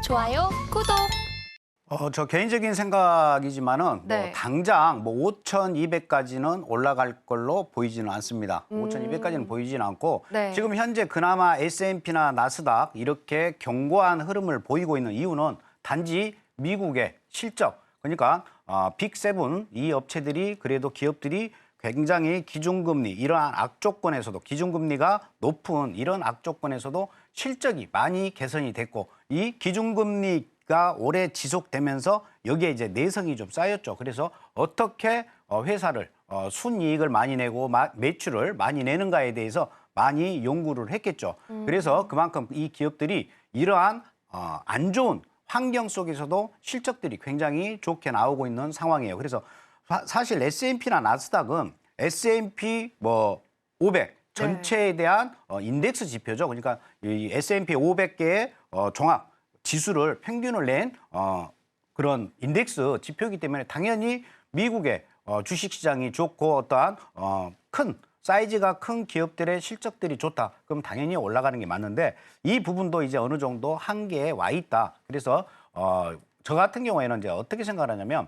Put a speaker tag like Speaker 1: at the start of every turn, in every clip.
Speaker 1: 좋아요, 구독.
Speaker 2: 저 개인적인 생각이지만은
Speaker 1: 네.
Speaker 2: 뭐 당장 5,200까지는 올라갈 걸로 보이지는 않습니다. 5,200까지는 보이지는 않고
Speaker 1: 네.
Speaker 2: 지금 현재 그나마 S&P나 나스닥 이렇게 견고한 흐름을 보이고 있는 이유는 단지 미국의 실적, 그러니까 빅7 이 업체들이 그래도 기업들이 굉장히 기준금리 이러한 악조건에서도 기준금리가 높은 이런 악조건에서도 실적이 많이 개선이 됐고 이 기준금리가 오래 지속되면서 여기에 이제 내성이 좀 쌓였죠. 그래서 어떻게 회사를 순이익을 많이 내고 매출을 많이 내는가에 대해서 많이 연구를 했겠죠. 그래서 그만큼 이 기업들이 이러한 안 좋은 환경 속에서도 실적들이 굉장히 좋게 나오고 있는 상황이에요. 그래서 사실 S&P나 나스닥은 S&P 500 전체에 대한 인덱스 지표죠. 그러니까 이 S&P 500개의 종합 지수를 평균을 낸 그런 인덱스 지표이기 때문에 당연히 미국의 주식시장이 좋고 어떠한 큰 사이즈가 큰 기업들의 실적들이 좋다. 그럼 당연히 올라가는 게 맞는데 이 부분도 이제 어느 정도 한계에 와 있다. 그래서 저 같은 경우에는 이제 어떻게 생각하냐면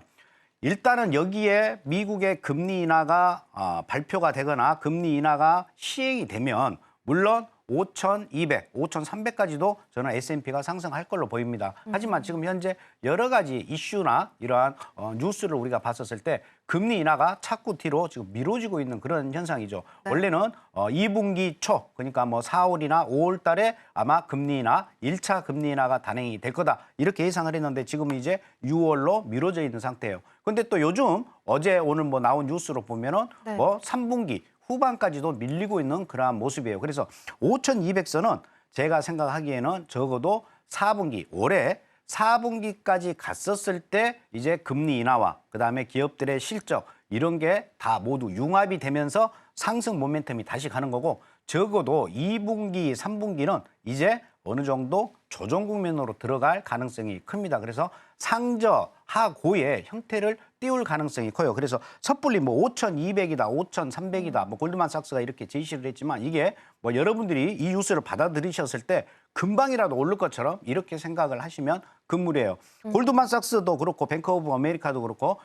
Speaker 2: 일단은 여기에 미국의 금리 인하가 발표가 되거나 금리 인하가 시행이 되면 물론 5,200, 5,300까지도 저는 S&P가 상승할 걸로 보입니다. 하지만 지금 현재 여러 가지 이슈나 이러한 뉴스를 우리가 봤었을 때 금리 인하가 자꾸 뒤로 지금 미뤄지고 있는 그런 현상이죠.
Speaker 1: 네.
Speaker 2: 원래는 2분기 초, 그러니까 4월이나 5월 달에 아마 금리 인하, 1차 금리 인하가 단행이 될 거다. 이렇게 예상을 했는데 지금 이제 6월로 미뤄져 있는 상태예요. 근데 또 요즘 어제 오늘 나온 뉴스로 보면은
Speaker 1: 네.
Speaker 2: 3분기 후반까지도 밀리고 있는 그러한 모습이에요. 그래서 5,200선은 제가 생각하기에는 적어도 4분기, 올해 4분기까지 갔었을 때 이제 금리 인하와 그다음에 기업들의 실적 이런 게 다 모두 융합이 되면서 상승 모멘텀이 다시 가는 거고 적어도 2분기, 3분기는 이제 어느 정도 조정 국면으로 들어갈 가능성이 큽니다. 그래서 상저 하고의 형태를 띄울 가능성이 커요. 그래서 섣불리 5,200이다, 5,300이다, 골드만삭스가 이렇게 제시를 했지만 이게 여러분들이 이 뉴스를 받아들이셨을 때 금방이라도 오를 것처럼 이렇게 생각을 하시면 금물이에요. 골드만삭스도 그렇고 뱅크 오브 아메리카도 그렇고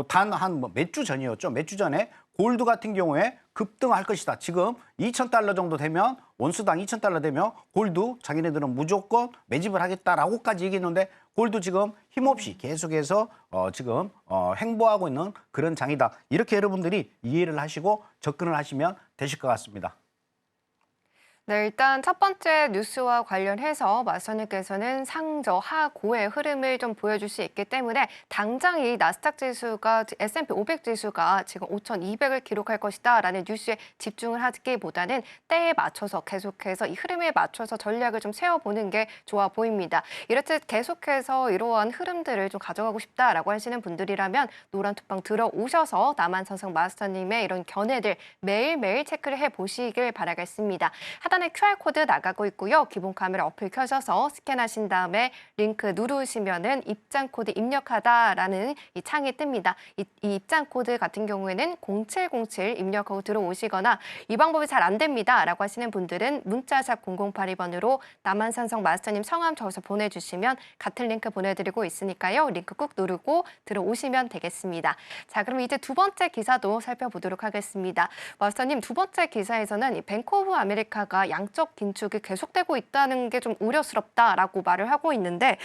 Speaker 2: 단 한 몇 주 전이었죠. 몇 주 전에 골드 같은 경우에 급등할 것이다. 지금 2,000달러 정도 되면 온수당 2,000달러 되면 골드 자기네들은 무조건 매집을 하겠다라고까지 얘기했는데 골드 지금 힘없이 계속해서 지금 행보하고 있는 그런 장이다. 이렇게 여러분들이 이해를 하시고 접근을 하시면 되실 것 같습니다.
Speaker 1: 네, 일단 첫 번째 뉴스와 관련해서 마스터님께서는 상저 하고의 흐름을 좀 보여줄 수 있기 때문에 당장 이 나스닥 지수가 S&P 500 지수가 지금 5,200을 기록할 것이다라는 뉴스에 집중을 하기보다는 때에 맞춰서 계속해서 이 흐름에 맞춰서 전략을 좀 세워보는 게 좋아 보입니다. 이렇듯 계속해서 이러한 흐름들을 좀 가져가고 싶다라고 하시는 분들이라면 노란투방 들어오셔서 남한산성 마스터님의 이런 견해들 매일매일 체크를 해보시길 바라겠습니다. 하단에 QR코드 나가고 있고요. 기본 카메라 어플 켜셔서 스캔하신 다음에 링크 누르시면은 입장 코드 입력하다라는 이 창이 뜹니다. 이 입장 코드 같은 경우에는 0707 입력하고 들어오시거나 이 방법이 잘 안 됩니다라고 하시는 분들은 문자샵 0082번으로 남한산성 마스터님 성함 적어서 보내주시면 같은 링크 보내드리고 있으니까요. 링크 꾹 누르고 들어오시면 되겠습니다. 자, 그럼 이제 두 번째 기사도 살펴보도록 하겠습니다. 마스터님, 두 번째 기사에서는 이 뱅크 오브 아메리카가 양적 긴축이 계속되고 있다는 게 좀 우려스럽다라고 말을 하고 있는데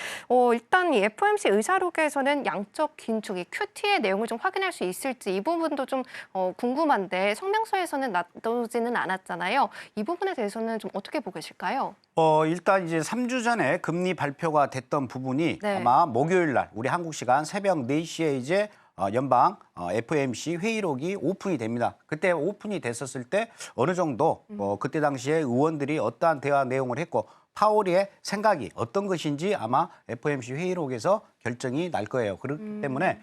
Speaker 1: 일단 이 FOMC 의사록에서는 양적 긴축이 QT의 내용을 좀 확인할 수 있을지 이 부분도 좀 궁금한데 성명서에서는 나오지는 않았잖아요. 이 부분에 대해서는 좀 어떻게 보고 계실까요?
Speaker 2: 일단 이제 3주 전에 금리 발표가 됐던 부분이
Speaker 1: 네.
Speaker 2: 아마 목요일 날 우리 한국 시간 새벽 4시에 이제 연방 FOMC 회의록이 오픈이 됩니다. 그때 오픈이 됐었을 때 어느 정도 그때 당시에 의원들이 어떠한 대화 내용을 했고 파월의 생각이 어떤 것인지 아마 FOMC 회의록에서 결정이 날 거예요. 그렇기 때문에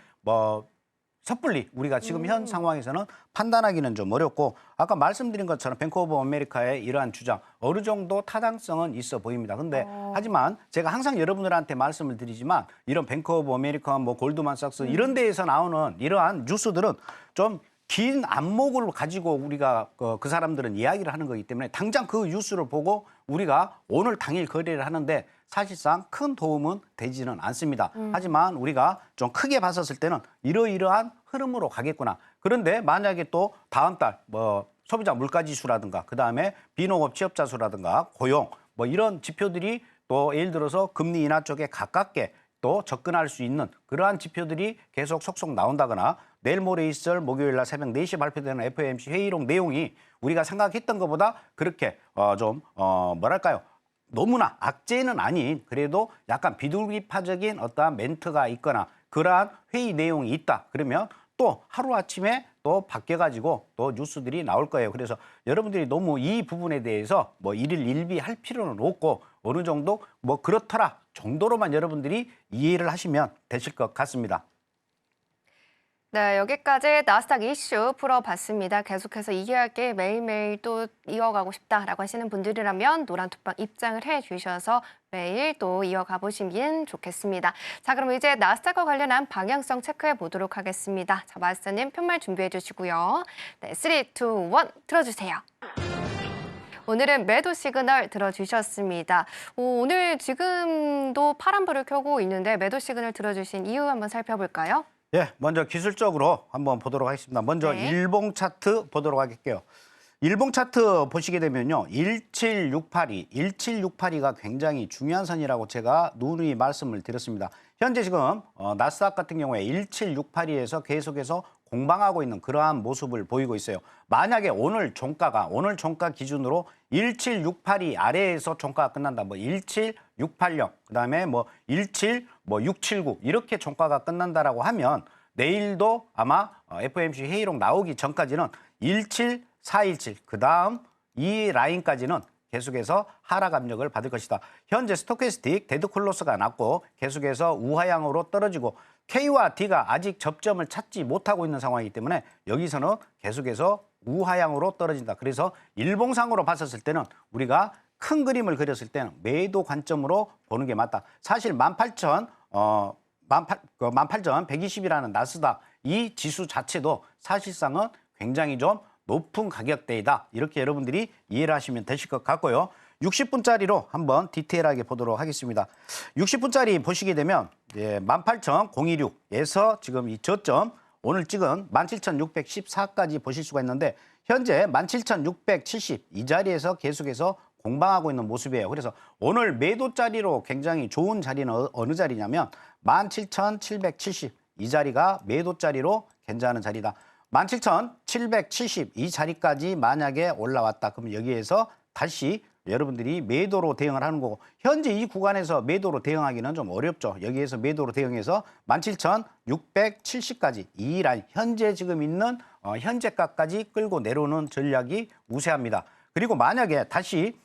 Speaker 2: 섣불리 우리가 지금 현 상황에서는 판단하기는 좀 어렵고 아까 말씀드린 것처럼 뱅크 오브 아메리카의 이러한 주장 어느 정도 타당성은 있어 보입니다. 근데 하지만 제가 항상 여러분들한테 말씀을 드리지만 이런 뱅크 오브 아메리카, 골드만삭스 이런 데에서 나오는 이러한 뉴스들은 좀 긴 안목을 가지고 우리가 그 사람들은 이야기를 하는 거기 때문에 당장 그 뉴스를 보고 우리가 오늘 당일 거래를 하는데 사실상 큰 도움은 되지는 않습니다. 하지만 우리가 좀 크게 봤었을 때는 이러이러한 흐름으로 가겠구나. 그런데 만약에 또 다음 달 소비자 물가지수라든가 그다음에 비농업 취업자 수라든가 고용 이런 지표들이 또 예를 들어서 금리 인하 쪽에 가깝게 또 접근할 수 있는 그러한 지표들이 계속 속속 나온다거나 내일 모레 있을 목요일 날 새벽 4시에 발표되는 FOMC 회의록 내용이 우리가 생각했던 것보다 그렇게 뭐랄까요? 너무나 악재는 아닌 그래도 약간 비둘기파적인 어떠한 멘트가 있거나 그러한 회의 내용이 있다. 그러면 또 하루아침에 또 바뀌어가지고 또 뉴스들이 나올 거예요. 그래서 여러분들이 너무 이 부분에 대해서 일일 일비할 필요는 없고 어느 정도 그렇더라 정도로만 여러분들이 이해를 하시면 되실 것 같습니다.
Speaker 1: 네, 여기까지 나스닥 이슈 풀어봤습니다. 계속해서 이 이야기 매일매일 또 이어가고 싶다라고 하시는 분들이라면 노란톡방 입장을 해주셔서 매일 또 이어가 보시면 좋겠습니다. 자, 그럼 이제 나스닥과 관련한 방향성 체크해 보도록 하겠습니다. 자, 마스터님 편말 준비해 주시고요. 네, 3, 2, 1 틀어주세요. 오늘은 매도 시그널 들어주셨습니다. 오늘 지금도 파란불을 켜고 있는데 매도 시그널 들어주신 이유 한번 살펴볼까요?
Speaker 2: 예, 먼저 기술적으로 한번 보도록 하겠습니다. 먼저
Speaker 1: 네.
Speaker 2: 일봉 차트 보도록 할게요. 일봉 차트 보시게 되면요. 17682가 굉장히 중요한 선이라고 제가 누누이 말씀을 드렸습니다. 현재 지금 나스닥 같은 경우에 17682에서 계속해서 공방하고 있는 그러한 모습을 보이고 있어요. 만약에 오늘 종가 기준으로 17682 아래에서 종가가 끝난다. 17680 그다음에 17679 이렇게 종가가 끝난다라고 하면 내일도 아마 FOMC 회의록 나오기 전까지는 17417 그다음 이 라인까지는 계속해서 하락 압력을 받을 것이다. 현재 스토캐스틱 데드 콜로스가 났고 계속해서 우하향으로 떨어지고 K와 D가 아직 접점을 찾지 못하고 있는 상황이기 때문에 여기서는 계속해서 우하향으로 떨어진다. 그래서 일봉상으로 봤었을 때는 우리가 큰 그림을 그렸을 때는 매도 관점으로 보는 게 맞다. 사실 18,120이라는 나스닥 이 지수 자체도 사실상은 굉장히 좀 높은 가격대이다. 이렇게 여러분들이 이해를 하시면 되실 것 같고요. 60분짜리로 한번 디테일하게 보도록 하겠습니다. 60분짜리 보시게 되면 18,026에서 지금 이 저점 오늘 찍은 17,614까지 보실 수가 있는데 현재 17,670 이 자리에서 계속해서 공방하고 있는 모습이에요. 그래서 오늘 매도 자리로 굉장히 좋은 자리는 어느 자리냐면 17,770 이 자리가 매도 자리로 괜찮은 자리다. 17,770 이 자리까지 만약에 올라왔다. 그러면 여기에서 다시 여러분들이 매도로 대응을 하는 거고 현재 이 구간에서 매도로 대응하기는 좀 어렵죠. 여기에서 매도로 대응해서 17,670까지 이 라인 현재 지금 있는 현재가까지 끌고 내려오는 전략이 우세합니다. 그리고 만약에 다시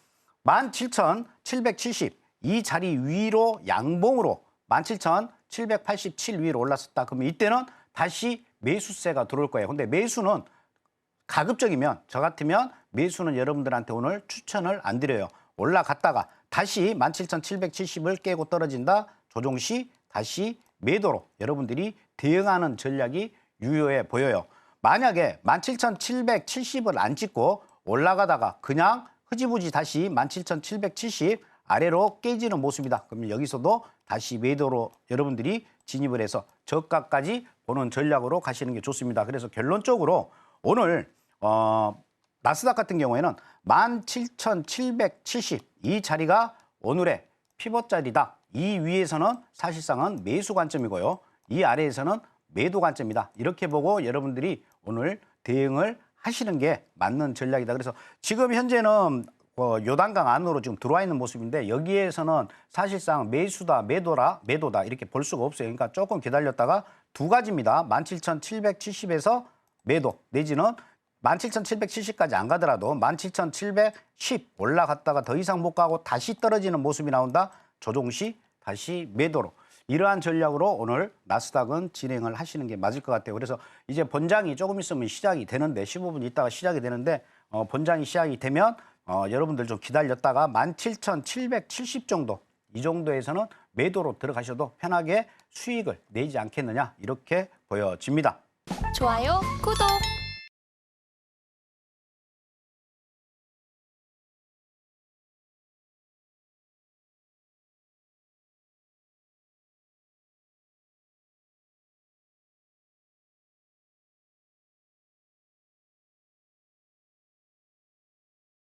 Speaker 2: 17,770 이 자리 위로 양봉으로 17,787 위로 올랐었다. 그러면 이때는 다시 매수세가 들어올 거예요. 근데 매수는 가급적이면 저 같으면 매수는 여러분들한테 오늘 추천을 안 드려요. 올라갔다가 다시 17,770을 깨고 떨어진다. 조정 시 다시 매도로 여러분들이 대응하는 전략이 유효해 보여요. 만약에 17,770을 안 찍고 올라가다가 그냥 흐지부지 다시 17,770 아래로 깨지는 모습이다. 그러면 여기서도 다시 매도로 여러분들이 진입을 해서 저가까지 보는 전략으로 가시는 게 좋습니다. 그래서 결론적으로 오늘 나스닥 같은 경우에는 17,770 이 자리가 오늘의 피벗 자리다. 이 위에서는 사실상은 매수 관점이고요. 이 아래에서는 매도 관점이다. 이렇게 보고 여러분들이 오늘 대응을 하시는 게 맞는 전략이다. 그래서 지금 현재는 요단강 안으로 지금 들어와 있는 모습인데 여기에서는 사실상 매수다, 매도다 이렇게 볼 수가 없어요. 그러니까 조금 기다렸다가 두 가지입니다. 17,770에서 매도 내지는 17,770까지 안 가더라도 17,710 올라갔다가 더 이상 못 가고 다시 떨어지는 모습이 나온다. 조정 시 다시 매도로. 이러한 전략으로 오늘 나스닥은 진행을 하시는 게 맞을 것 같아요. 그래서 이제 본장이 조금 있으면 시작이 되는데 15분 있다가 시작이 되는데 본장이 시작이 되면 여러분들 좀 기다렸다가 17,770 정도 이 정도에서는 매도로 들어가셔도 편하게 수익을 내지 않겠느냐 이렇게 보여집니다.
Speaker 3: 좋아요, 구독!